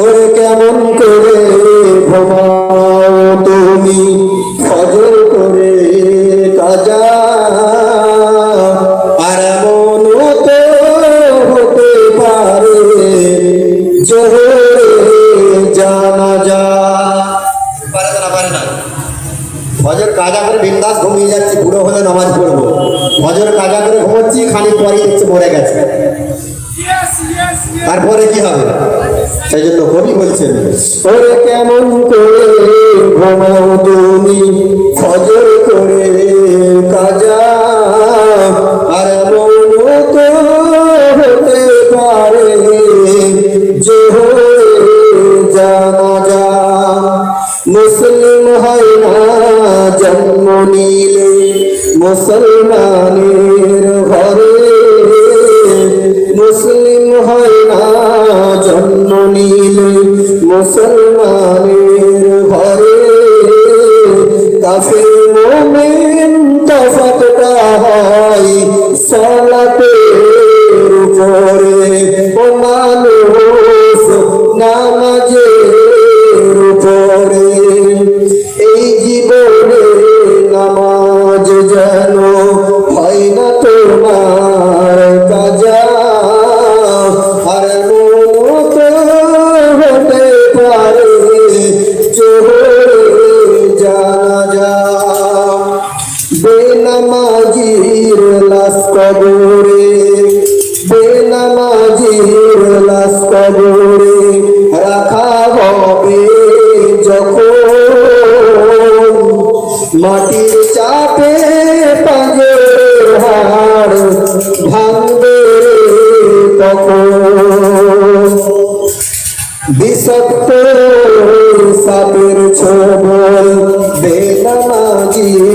ওরে কেমন করে ঘুমাও তুমি ফজর করে কাজা, আর এমন তো হতে পারে জোহরে জানাজা। পারে না ফজর কাজা করে বিন্দাস ঘুমিয়ে যাচ্ছি, বুড়ো হলে নামাজ পড়বো, ফজর কাজা করে ঘুমোচ্ছি, খানিক পরেই দেখছি মরে গেছে, তারপরে কি হবে? সেই জন্য কবি বলছেন, ওরে কেমন করে ঘুমাও তুমি ফজর করে কাজা, আর এমন তো হতে পারে জোহরে জানাজা। মুসলিম হয় না জন্ম নিলে মুসলমানের ঘরে, মুসলিম হয় না জন্ম নিলে মুসলমানের ঘরে, কাফের মুমিন তফাতটা হয় সালাতের উপরে, ও মানুষ নামাজের উপরে। এই জীবনে নামাজ যেন হয় না তোমার কাজা, আর মত হতে পারে জোহরে জানাজা। বেনামাজির লাশ কবরে, বেনামাজির লাশ কবরে রাখা হবে যখন, মাটির চাপে পাঁজরের হাড় ভাঙবে তখন, বিষাক্ত সাপের ছোবল বেনামাজির